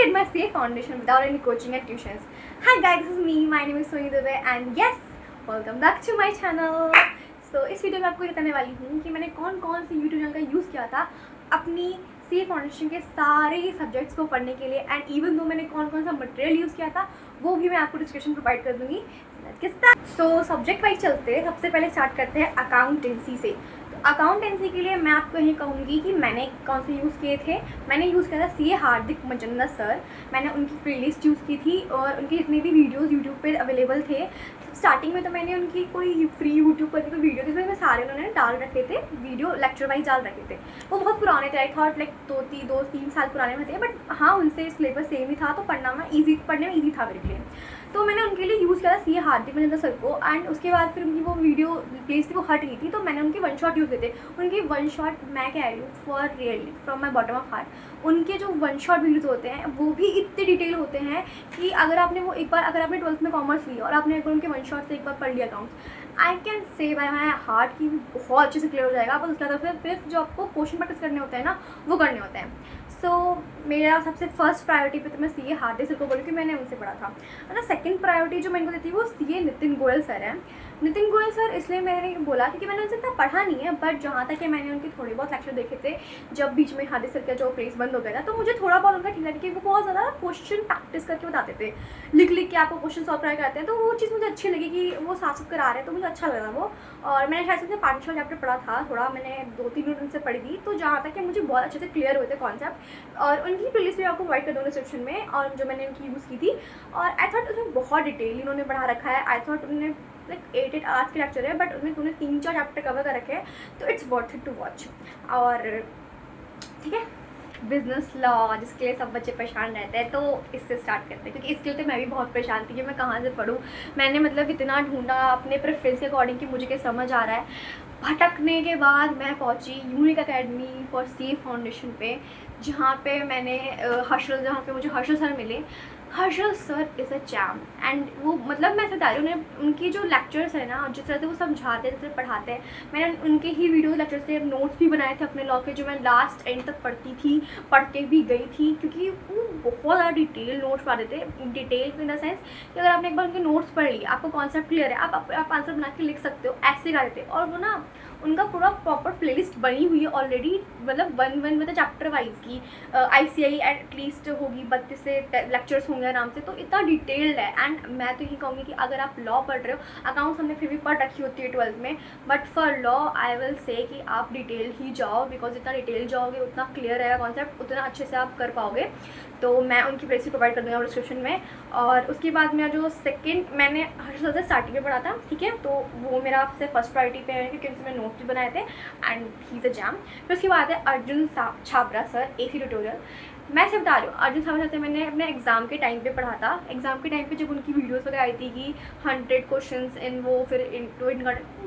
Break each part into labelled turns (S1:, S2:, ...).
S1: did my CA foundation without any coaching and tuitions. Hi guys, this is me. My name is Soini Dubey and yes, welcome back to my channel. So इस video में आपको बताने वाली हूँ कि मैंने कौन कौन सी यूट्यूब चैनल का यूज़ किया था अपनी CA फाउंडेशन के सारे सब्जेक्ट्स को पढ़ने के लिए, एंड इवन दो मैंने कौन कौन सा मटेरियल यूज़ किया था वो भी मैं आपको डिस्क्रिप्शन प्रोवाइड कर दूँगी. सो सब्जेक्ट वाइज चलते हैं. सबसे पहले स्टार्ट करते हैं अकाउंटेंसी से. तो अकाउंटेंसी के लिए मैं आपको यही कहूँगी कि मैंने कौन से यूज़ किए थे. मैंने यूज़ किया था CA हार्दिक मजंदा सर. मैंने उनकी प्लेलिस्ट यूज़ की थी और उनके जितने भी वीडियोस यूट्यूब पे अवेलेबल थे. स्टार्टिंग में तो मैंने उनकी कोई फ्री यूट्यूब पर कोई वीडियो जिसमें मैं सारे उन्होंने डाल रखे थे, वीडियो लेक्चर वाइज डाल रखे थे. वो बहुत पुराने थे, आई थॉट लाइक 2-3 साल पुराने में थे, बट हाँ उनसे सिलेबस सेम ही था तो पढ़ने में ईजी था मेरे लिए. तो मैंने उनके लिए यूज़ किया था CA हार्दिक मजंदा सर को. एंड उसके बाद फिर उनकी वो वीडियो प्लेस थी वो हट गई थी, तो मैंने उनके वन शॉट यूज़ किए थे. उनकी वन शॉट मैं कह रही हूँ for really from my bottom of heart, उनके जो वन शॉट वीडियोज़ होते हैं वो भी इतने डिटेल होते हैं कि अगर आपने वो एक बार, अगर आपने 12th में कॉमर्स लिया और आपने अगर उनके वन शॉट से एक बार पढ़ लिया accounts, I can say bye my heart की बहुत अच्छे से क्लियर हो जाएगा. बस उसके बाद फिर जो आपको क्वेश्चन प्रैक्टिस करने होते हैं ना वो करने होते हैं. सो मेरा सबसे फर्स्ट प्रायोरिटी पे तो मैं CA हार्दिक सर को बोलूँ कि मैंने उनसे पढ़ा था. है ना. सेकंड प्रायोरिटी जो मैंने को देती है वो CA नितिन गोयल सर है. नितिन गोयल सर इसलिए मैंने बोला क्योंकि मैंने उनसे इतना पढ़ा नहीं है, बट जहाँ तक कि मैंने उनके थोड़े बहुत लेक्चर देखे थे जब बीच में हार्दिक सर का जो प्लेस बंद हो गया था, तो मुझे थोड़ा बहुत उनका ठीक लगा कि वो बहुत ज़्यादा क्वेश्चन प्रैक्टिस करके बताते थे, लिख के आपको क्वेश्चन सॉल्व कराया करते हैं. तो वो चीज़ मुझे अच्छी लगी कि वो साफ करा रहे हैं, तो मुझे अच्छा लगा वो. और मैंने शायद से 5-6 चैप्टर पढ़ा था, थोड़ा मैंने 2-3 मिनट उनसे पढ़ी थी, तो जहाँ तक कि मुझे बहुत अच्छे से क्लियर हुए थे कॉन्सेप्ट. और उनकी प्लेलिस्ट भी आपको प्रोवाइड कर दूँगी डिस्क्रिप्शन में, और जो मैंने उनकी यूज़ की थी. और आई थॉट उसमें बहुत डिटेल उन्होंने पढ़ा रखा है. आई थॉट उन्होंने लाइक 8 आवर्स के लेक्चर है, बट उन्हें 3-4 चैप्टर कवर कर रखे हैं, तो it's worth it to watch. और ठीक है, बिजनेस लॉ जिसके लिए सब बच्चे परेशान रहते हैं, तो इससे स्टार्ट करते हैं, क्योंकि इसके लिए तो मैं भी बहुत परेशान थी कि मैं कहाँ से पढूँ. मैंने मतलब इतना ढूंढा अपने प्रेफरेंस के अकॉर्डिंग कि मुझे क्या समझ आ रहा है. भटकने के बाद मैं पहुंची unique academy for CA foundation पे, जहाँ पे मैंने जहाँ पे मुझे हर्षल सर मिले. Harshal sir is a charm. And वो मतलब मैं बता रही हूँ, उनकी जो लेक्चर्स है ना, जिस तरह से वो समझाते हैं, जिस तरह पढ़ाते हैं, मैंने उनके ही वीडियो लेक्चर से नोट्स भी बनाए थे अपने लॉ के, जो मैं लास्ट एंड तक पढ़ती थी, पढ़ के भी गई थी, क्योंकि वो बहुत ज़्यादा डिटेल नोट्स पढ़ाते थे. डिटेल इन द सेंस कि अगर आपने एक बार उनके नोट्स पढ़ लिए, आपको कॉन्सेप्ट क्लियर है, आप आंसर बना के लिख सकते हो, ऐसे कराते थे. और वो ना उनका पूरा प्रॉपर प्लेलिस्ट बनी हुई है ऑलरेडी, मतलब वन मतलब चैप्टर वाइज की ICI एटलीस्ट होगी 32 से लेक्चर्स होंगे आराम से, तो इतना डिटेल्ड है. एंड मैं तो यही कहूँगी कि अगर आप लॉ पढ़ रहे हो, अकाउंट्स हमने फिर भी पढ़ रखी होती है 12th में, but for law I will say कि आप डिटेल ही जाओ, बिकॉज जितना डिटेल जाओगे उतना क्लियर रहेगा कॉन्सेप्ट, उतना अच्छे से आप कर पाओगे. तो मैं उनकी प्लेलिस्ट प्रोवाइड कर दूँगा डिस्क्रिप्शन में. और उसके बाद मेरा जो सेकेंड, मैंने हर्षल से स्टार्टिंग में पढ़ा था, ठीक है, तो वो मेरा सबसे फर्स्ट प्रायोरिटी पे है, क्योंकि उनसे मैंने नोट्स भी बनाए थे and he is a jam. फिर उसके बाद है Arjun Chhabra sir, AC tutorial. मैं से बता रही हूँ, अर्जुन छाबरा से मैंने अपने एग्ज़ाम के टाइम पे पढ़ा था. एग्ज़ाम के टाइम पे जब उनकी वीडियोस वगैरह आई थी कि 100 क्वेश्चंस इन वो, फिर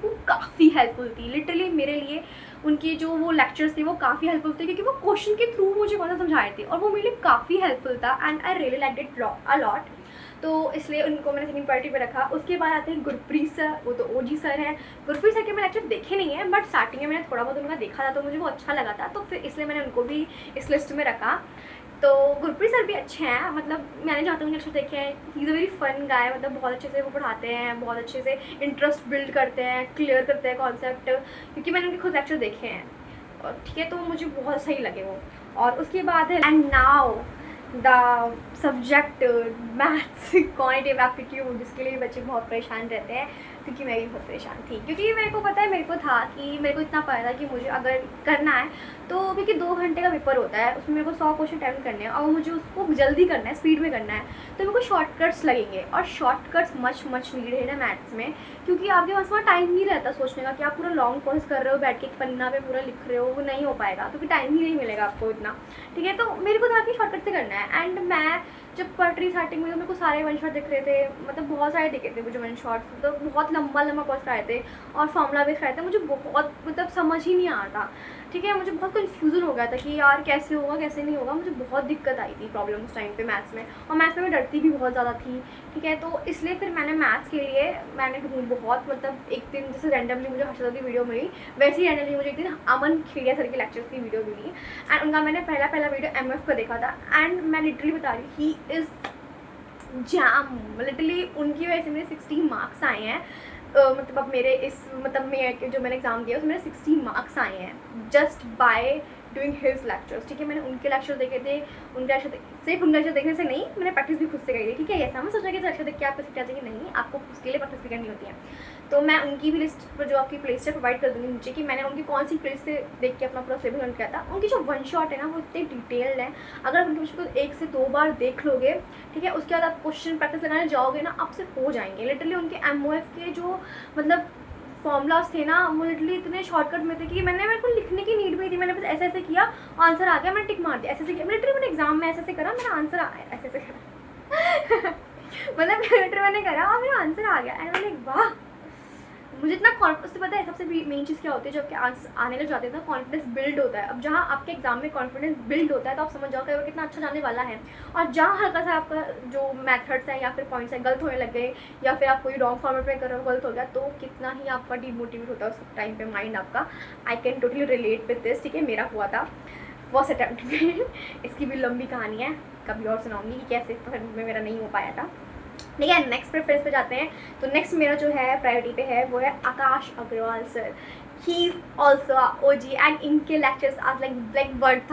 S1: वो काफ़ी हेल्पफुल थी लिटरली मेरे लिए. उनके जो वो लेक्चर्स थे वो काफ़ी हेल्पफुल थे, क्योंकि वो क्वेश्चन के थ्रू मुझे कौन सा समझाए थे, और वो मेरे लिए काफ़ी हेल्पफुल था. And I really like it a lot, तो इसलिए उनको मैंने सेकंड प्रायोरिटी पे रखा. उसके बाद आते हैं गुरप्रीत सर, वो तो OG सर है. गुरप्रीत सर के मैं लेक्चर देखे नहीं है, बट स्टार्टिंग में मैंने थोड़ा बहुत उनका देखा था, तो मुझे वो अच्छा लगा था, तो फिर इसलिए मैंने उनको भी इस लिस्ट में रखा. तो गुरप्रीत सर भी अच्छे हैं, मतलब मैंने जहाँ तक उनके लेक्चर देखे हैं, he is a very fun guy. मतलब बहुत अच्छे से वो पढ़ाते हैं, बहुत अच्छे से इंटरेस्ट बिल्ड करते हैं, क्लियर करते हैं कॉन्सेप्ट, क्योंकि मैंने उनके खुद लेक्चर देखे हैं. और ठीक है, तो मुझे बहुत सही लगे वो. और उसके बाद है and now the subject maths quantitative aptitude, जिसके लिए बच्चे बहुत परेशान रहते हैं, क्योंकि मैं भी बहुत परेशान थी. क्योंकि मेरे को पता है, मेरे को था कि मेरे को इतना पता था कि मुझे अगर करना है तो, क्योंकि 2 घंटे का पेपर होता है, उसमें मेरे को 100 क्वेश्चन अटेम्प्ट करने हैं, और मुझे उसको जल्दी करना है, स्पीड में करना है, तो मेरे को शॉर्टकट्स लगेंगे. और शॉर्टकट्स मच नीड है ना मैथ्स में, क्योंकि आपके पास वहाँ टाइम नहीं रहता सोचने का कि आप पूरा लॉन्ग प्रोसेस कर रहे हो, बैठ के एक पन्ना पे पूरा लिख रहे हो, वो नहीं हो पाएगा, क्योंकि टाइम ही नहीं मिलेगा आपको इतना. ठीक है, तो मेरे को था कि शॉर्टकट से करना है. एंड मैं जब पढ़ रही स्टार्टिंग में, तो मेरे को सारे वन शॉट दिख रहे थे, मतलब बहुत सारे दिखे थे मुझे वन शॉट, तो बहुत लंबा कोर्स कराए थे और फॉर्मूला भी कराए थे. मुझे बहुत मतलब समझ ही नहीं आ रहा था. ठीक है। मुझे बहुत कन्फ्यूज़न हो गया था कि यार कैसे होगा कैसे नहीं होगा, मुझे बहुत दिक्कत आई थी प्रॉब्लम उस टाइम पे मैथ्स में, और मैथ्स में मैं डरती भी बहुत ज़्यादा थी, ठीक है। तो इसलिए फिर मैंने मैथ्स के लिए मैंने बहुत मतलब एक दिन जैसे रैंडमली मुझे हर्षदा की वीडियो मिली, वैसे ही रैंडमली मुझे एक दिन अमन खेड़िया सर के लेक्चर्स की वीडियो मिली, एंड उनका मैंने पहला वीडियो MF का देखा था, एंड मैं लिटरली बता रही ही इज़ जैम, लिटरली उनकी वजह से मेरे 60 मार्क्स आए हैं। मतलब अब मेरे इस मतलब मैं जो मैंने एग्ज़ाम दिया उसमें मेरे 60 मार्क्स आए हैं just by doing his lectures, ठीक है। मैंने उनके लेक्चर देखे थे, उनके लेक्चर सिर्फ उनके लेक्चर देखने से नहीं, मैंने प्रैक्टिस भी खुद से करी थी, ठीक है। ऐसा मैं सोचा कि लेक्चर देख के आपको सीखना चाहिए, नहीं, आपको उसके लिए प्रैक्टिस भी करनी होती है। तो मैं उनकी भी लिस्ट पर जो आपकी प्लेलिस्ट है प्रोवाइड कर दूँगी नीचे, कि मैंने उनकी कौन सी प्लेलिस्ट से देख के अपना पूरा सिलेबस लर्न किया था। उनकी जो वन शॉट है ना वो इतने डिटेल्ड है, अगर आप उनके क्वेश्चन को 1 से 2 बार देख लोगे, ठीक है, उसके बाद आप क्वेश्चन प्रैक्टिस लगाने जाओगे ना, आपसे हो जाएंगे। लिटरली उनके MOF के जो मतलब फॉर्मूलाज थे ना, वो लिटरली इतने शॉर्टकट में थे कि मेरे को लिखने की नीड भी नहीं थी, मैंने बस ऐसे ऐसे किया, आंसर आ गया, मैंने टिक मार दिया, ऐसे ऐसे किया। लिटरली मैंने एग्जाम में ऐसे ऐसे करा, मेरा आंसर आया, ऐसे ऐसे करा मतलब लिटरली मैंने करा और मेरा आंसर आ गया, एंड मैंने वाह, मुझे इतना उससे पता है सबसे मेन चीज़ क्या होती है, जब आपके आंसर आने लग जाते हैं तो कॉन्फिडेंस बिल्ड होता है। अब जहाँ आपके एग्जाम में कॉन्फिडेंस बिल्ड होता है तो आप समझ जाओ कि वो कितना अच्छा जाने वाला है, और जहाँ हल्का सा आपका जो मेथड्स है या फिर पॉइंट्स है गलत होने लग गए, या फिर आप कोई रॉन्ग फॉर्मेट में कर रहे हो गलत हो गया, तो कितना ही आपका डिमोटिवेट होता है उस टाइम पे माइंड आपका। I can totally relate with this, ठीक है। मेरा हुआ था फर्स्ट अटैम्प्ट में इसकी भी लंबी कहानी है, कभी और सुनाऊंगी कि कैसे में मेरा नहीं हो पाया था, ठीक है। नेक्स्ट प्रेफरेंस पे जाते हैं। तो नेक्स्ट मेरा जो है प्रायोरिटी पे है वो है Akash Agarwal sir. He is also OG, and इनके लेक्चर्स आज like worth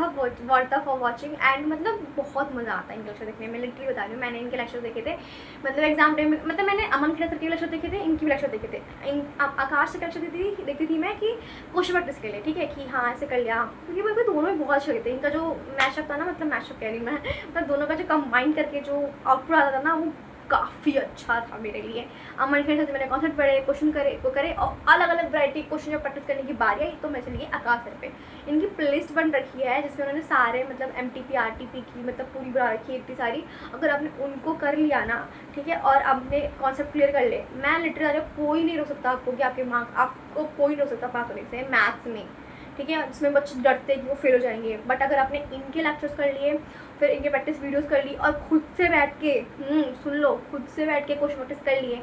S1: for watching, and मतलब बहुत मज़ा आता है इनके लेक्चर देखने में। लिटरली बता रही हूँ, मैंने इनके लेक्चर देखे थे मतलब एग्जाम टाइम में, मतलब मैंने अमन खेड़ा सर के लेक्चर देखे थे, इनके भी लेक्चर देखे थे। आकाश से लेक्चर देखती थी मैं कि क्वेश्चन प्रैक्टिस के लिए, ठीक है, कि हाँ ऐसे कर लिया, क्योंकि मेरे को दोनों ही बहुत अच्छे लगते हैं। इनका जो मैशअप था ना, मतलब मैशअप कह रही मैं, मतलब दोनों का जो कंबाइन करके जो आउटपुट आता था ना, वो काफ़ी अच्छा था मेरे लिए। अमन खेड़ से मैंने कॉन्सेप्ट पढ़े, क्वेश्चन करे और अलग अलग वैरायटी क्वेश्चन जब प्रैक्टिस करने की बारी आई तो मैं चली गई आकाश सर पे। इनकी प्लेलिस्ट बन रखी है जिसमें उन्होंने सारे मतलब MTP RTP की मतलब पूरी बना रखी है इतनी सारी। अगर आपने उनको कर लिया ना, ठीक है, और आपने कॉन्सेप्ट क्लियर कर ले, मैं लिटरली कोई नहीं रोक सकता आपको कि आपके मार्क्स, आपको कोई नहीं रोक सकता पास होने से मैथ्स में, ठीक है। जिसमें बच्चे डरते हैं कि वो फेल हो जाएंगे, बट अगर आपने इनके लेक्चर्स कर लिए, फिर इनके प्रैक्टिस वीडियोस कर ली और खुद से बैठ के सुन लो, खुद से बैठ के क्वेश्चन प्रैक्टिस कर लिए,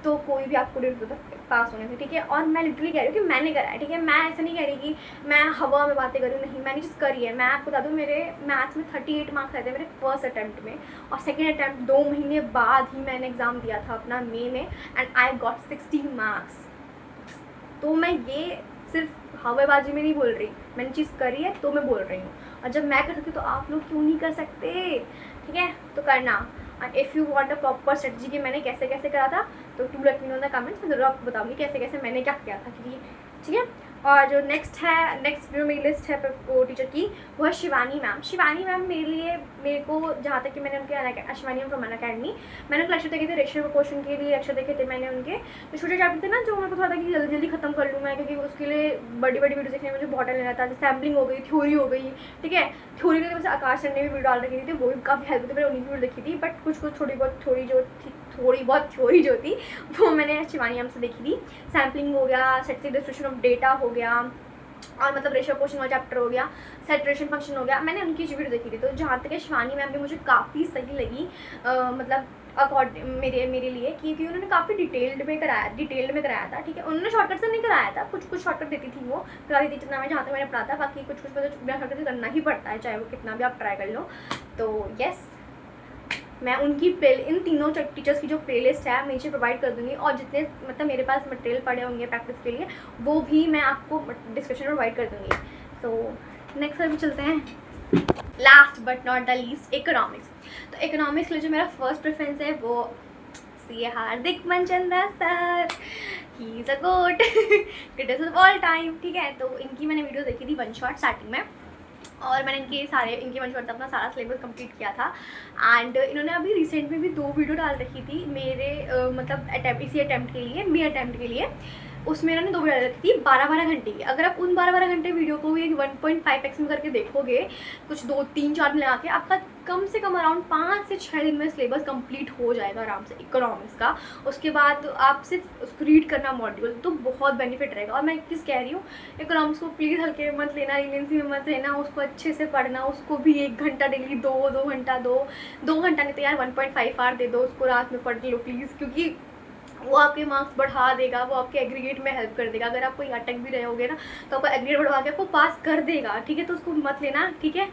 S1: तो कोई भी आपको नहीं रोक सकता पास होने से, ठीक है। और मैं लिटरली कह रही हूँ कि मैंने करा है, ठीक है। मैं ऐसा नहीं कह रही कि मैं हवा में बातें करूँ, नहीं, मैंने चीज़ करी है। मैं आपको बता दूँ, मेरे मैथ्स में 38 मार्क्स आए थे मेरे फर्स्ट अटैम्प्ट में, और सेकेंड अटैम्प्ट 2 महीने बाद ही मैंने एग्ज़ाम दिया था अपना मई में, एंड आई गॉट 60 मार्क्स। तो मैं ये सिर्फ हवाबाजी में नहीं बोल रही, मैंने चीज़ करी है तो मैं बोल रही हूँ, और जब मैं कर सकती हूँ तो आप लोग क्यों नहीं कर सकते, ठीक है। तो करना, and if you want a proper strategy कि मैंने कैसे कैसे करा था, तो to let me know in the comments, मैं ज़रूर आपको बताऊँगी कैसे कैसे मैंने क्या किया था, क्योंकि ठीक है। और जो नेक्स्ट जो मेरी लिस्ट है वो टीचर की, वो है शिवानी मैम। शिवानी मैम मेरे को जहाँ तक कि मैंने उनके Shivani ma'am from Unacademy, मैंने उनके लेक्चर देखे थे, रेशियो क्वेश्चन के लिए लेक्चर देखे थे मैंने उनके। जो छोटे चैप्टर थे ना, जो मेरे को थोड़ा था कि जल्दी जल्दी खत्म कर लूँ मैं, क्योंकि उसके लिए बड़ी वीडियो देखने में मुझे बहुत टाइम लग रहा था। जैसे सैम्पलिंग हो गई, थ्योरी हो गई, ठीक है। थ्योरी के लिए वैसे आकाश सर ने भी वीडियो डाल रखी थी, वो भी काफ़ी हेल्प थी, मैंने उन्हीं की वीडियो देखी थी, बट कुछ थोड़ी बहुत थ्योरी जो थी वो मैंने शिवानी मैम से देखी थी। सैम्पलिंग हो गया, स्टैटिस्टिक डिस्ट्रीब्यूशन ऑफ डेटा हो गया, और मतलब रेशियो क्वेश्चन वाला चैप्टर हो गया, सैचुरेशन फंक्शन हो गया, मैंने उनकी वीडियो देखी थी। तो जहाँ तक है शिवानी मैम भी मुझे काफ़ी सही लगी, मतलब अकॉर्डिंग मेरे लिए, क्योंकि उन्होंने काफ़ी डिटेल्ड में कराया था, ठीक है। उन्होंने शॉर्टकट से नहीं कराया था, कुछ शॉर्टकट देती थी, वो करा देती जितना मैं जहाँ तक मैंने पढ़ा था, बाकी कुछ बिना शॉर्टकट करना ही पड़ता है, चाहे वो कितना भी आप ट्राई कर लो। तो यस, मैं उनकी इन तीनों टीचर्स की जो प्लेलिस्ट है मैं नीचे प्रोवाइड कर दूँगी, और जितने मतलब मेरे पास मटेरियल पड़े होंगे प्रैक्टिस के लिए वो भी मैं आपको डिस्क्रिप्शन में प्रोवाइड कर दूँगी। सो नेक्स्ट अभी चलते हैं, last but not the least, economics. तो इकोनॉमिक्स के लिए जो मेरा फर्स्ट प्रेफरेंस है वो CA Hardik Manchanda sir, he is a GOAT, greatest of all time, ठीक है। तो इनकी मैंने वीडियो देखी थी वन शॉट स्टार्टिंग में, और मैंने इनके वन शॉट अपना सारा सिलेबस कंप्लीट किया था। एंड इन्होंने अभी रिसेंट में भी 2 वीडियो डाल रखी थी मेरे मतलब इसी अटैम्प्ट के लिए, मेरे अटैम्प्ट के लिए। उसमें इन्होंने 2 वीडियो डाल रखी थी 12-12 घंटे की। अगर आप उन 12-12 घंटे वीडियो को भी 1.5x में करके देखोगे, कुछ 2-3-4 दिन लगा के, आपका कम से कम अराउंड 5 से 6 दिन में सिलेबस कंप्लीट हो जाएगा आराम से इकोनॉमिक्स का। उसके बाद आप सिर्फ उसको रीड करना मॉड्यूल, तो बहुत बेनिफिट रहेगा। और मैं किस कह रही हूँ, इकोनॉमिक्स को प्लीज़ हल्के मत लेना, लीनियंसी में मत लेना, उसको अच्छे से पढ़ना। उसको भी 1 घंटा डेली, 2 घंटा 2 घंटा नहीं तो यार 1.5 आवर दे दो उसको, रात में पढ़ लो प्लीज़, क्योंकि वो आपके मार्क्स बढ़ा देगा, वो आपके एग्रीगेट में हेल्प कर देगा। अगर आप कोई अटक भी रहे होगे ना, तो आपका एग्रीगेट बढ़वा के आपको पास कर देगा, ठीक है। तो उसको मत लेना, ठीक है।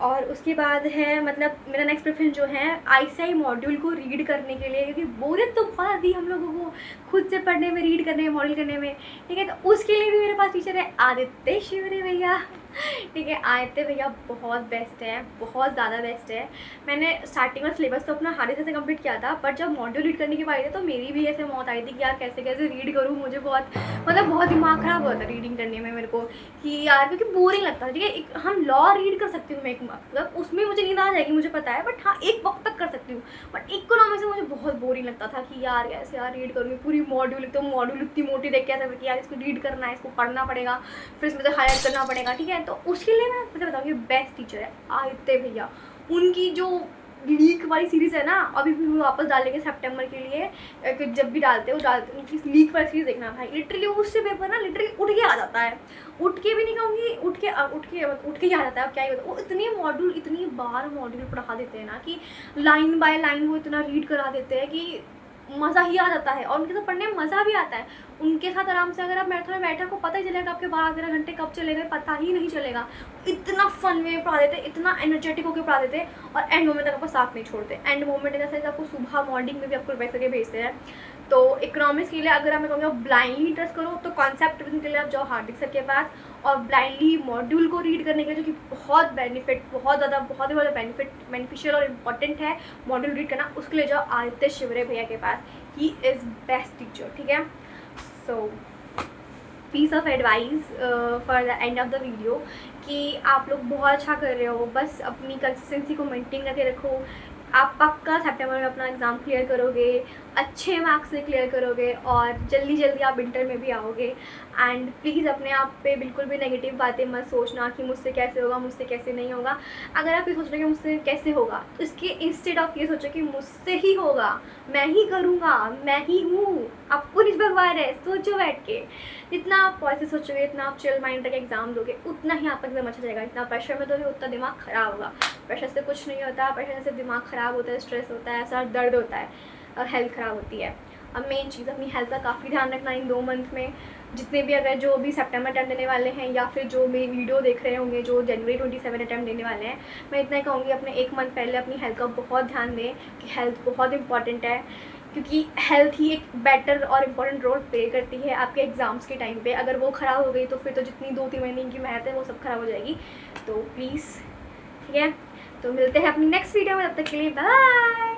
S1: और उसके बाद है, मतलब मेरा नेक्स्ट प्रेफरेंस जो है आईसीआई मॉड्यूल को रीड करने के लिए, क्योंकि बोरियत तो बहुत आती है हम लोगों को खुद से पढ़ने में, रीड करने में, मॉडल करने में, ठीक है। तो उसके लिए भी मेरे पास टीचर है आदित्य शिवरे भैया, ठीक है। आदित्य भैया बहुत बेस्ट है, बहुत ज़्यादा बेस्ट है। मैंने स्टार्टिंग में सिलेबस तो अपना हाथ से कंप्लीट किया था, पर जब मॉड्यूल रीड करने की बात आई तो मेरी भी ऐसे मौत आई थी कि यार कैसे कैसे रीड करूँ। मुझे बहुत बहुत दिमाग ख़राब हुआ था रीडिंग करने में मेरे को, कि यार क्योंकि बोरिंग लगता है, ठीक है। हम लॉ रीड कर सकती हूँ मैं, एक मतलब उसमें मुझे नींद आ जाएगी, मुझे पता है, बट हाँ एक वक्त तक कर सकती हूँ। बट इकोनॉमिक्स में मुझे बहुत बोरिंग लगता था कि यार कैसे यार रीड करूँगी पूरी मॉड्यूल, तो मॉड्यूल इतनी मोटी देख के ऐसा कि यार इसको रीड करना है, इसको पढ़ना पड़ेगा, फिर इसमें से हाईलाइट करना पड़ेगा, ठीक है। तो उसके लिए मैं मुझे बताऊँगी बेस्ट टीचर है आदित्य भैया। उनकी जो लीक वाली सीरीज़ है ना, अभी भी वापस डालेंगे सितंबर के लिए, जब भी डालते उनकी लीक वाली सीरीज़ देखना भाई। लिटरली उससे पेपर ना लिटरली उठ के आ जाता है, उठ के भी नहीं कहूँगी, उठ के ही आ जाता है। अब क्या ही बताऊँ, वो इतनी बार मॉड्यूल पढ़ा देते हैं ना कि लाइन बाय लाइन वो इतना रीड करा देते हैं कि मज़ा ही आ जाता है। और उनके साथ पढ़ने में मज़ा भी आता है। उनके साथ आराम से अगर आप मैराथन में बैठे, आपको पता ही चलेगा आपके 12-13 घंटे कब चले गए, पता ही नहीं चलेगा। इतना फन में पढ़ा देते, इतना एनर्जेटिक होकर पढ़ा देते, और एंड मोमेंट तक आपको साथ नहीं छोड़ते। एंड मोमेंट जैसे आपको सुबह मॉर्निंग में भी आपको रिवाइज करके भेजते हैं। तो इकोनॉमिक्स के लिए अगर मैं कहूँगा ब्लाइंडली ट्रस्ट करो, तो कॉन्सेप्ट के लिए आप जाओ हार्दिक सर के पास, और ब्लाइंडली मॉड्यूल को रीड करने के लिए, जो कि बहुत बेनिफिट, बहुत ही ज़्यादा बेनिफिशियल और इम्पॉर्टेंट है मॉड्यूल रीड करना, उसके लिए जाओ आदित्य शिवरे भैया के पास। ही इज़ बेस्ट टीचर, ठीक है। So piece of advice for the end of the video, कि आप लोग बहुत अच्छा कर रहे हो, बस अपनी कंसिस्टेंसी को मेंटेन करके रखो। आप पक्का सितंबर में अपना एग्ज़ाम क्लियर करोगे, अच्छे मार्क्स से क्लियर करोगे, और जल्दी आप इंटर में भी आओगे। एंड प्लीज़ अपने आप पे बिल्कुल भी नेगेटिव बातें मत सोचना कि मुझसे कैसे होगा, मुझसे कैसे नहीं होगा। अगर आप ये सोच रहे हो कि मुझसे कैसे होगा, तो इसके इंस्टेड ऑफ ये सोचो कि मुझसे ही होगा, मैं ही करूँगा, मैं ही हूँ। आपको नहीं भगवान है, सोचो बैठ के। जितना आप पॉजिटिव सोचोगे, इतना आप चिल माइंड रख एग्जाम दोगे, उतना ही आपका एग्जाम अच्छा जाएगा। इतना प्रेशर में दोगे उतना दिमाग ख़राब होगा। प्रेशर से कुछ नहीं होता, प्रेशर से दिमाग ख़राब होता है, स्ट्रेस होता है, सर दर्द होता है, और हेल्थ ख़राब होती है। अब मेन चीज़ अपनी हेल्थ का काफ़ी ध्यान रखना इन 2 मंथ में। जितने भी अगर जो भी सितंबर अटैम्प्ट देने वाले हैं, या फिर जो मेरी वीडियो देख रहे होंगे जो जनवरी 27 अटैम्प्ट देने वाले हैं, मैं इतना ही कहूँगी अपने 1 मंथ पहले अपनी हेल्थ का बहुत ध्यान दें, कि हेल्थ बहुत इंपॉर्टेंट है। क्योंकि हेल्थ ही एक बेटर और इम्पॉर्टेंट रोल प्ले करती है आपके एग्ज़ाम्स के टाइम पे। अगर वो ख़राब हो गई तो फिर तो जितनी 2-3 महीने की मेहनत है वो सब ख़राब हो जाएगी। तो प्लीज़, ठीक है। तो मिलते हैं अपनी नेक्स्ट वीडियो में, तब तक के लिए बाय।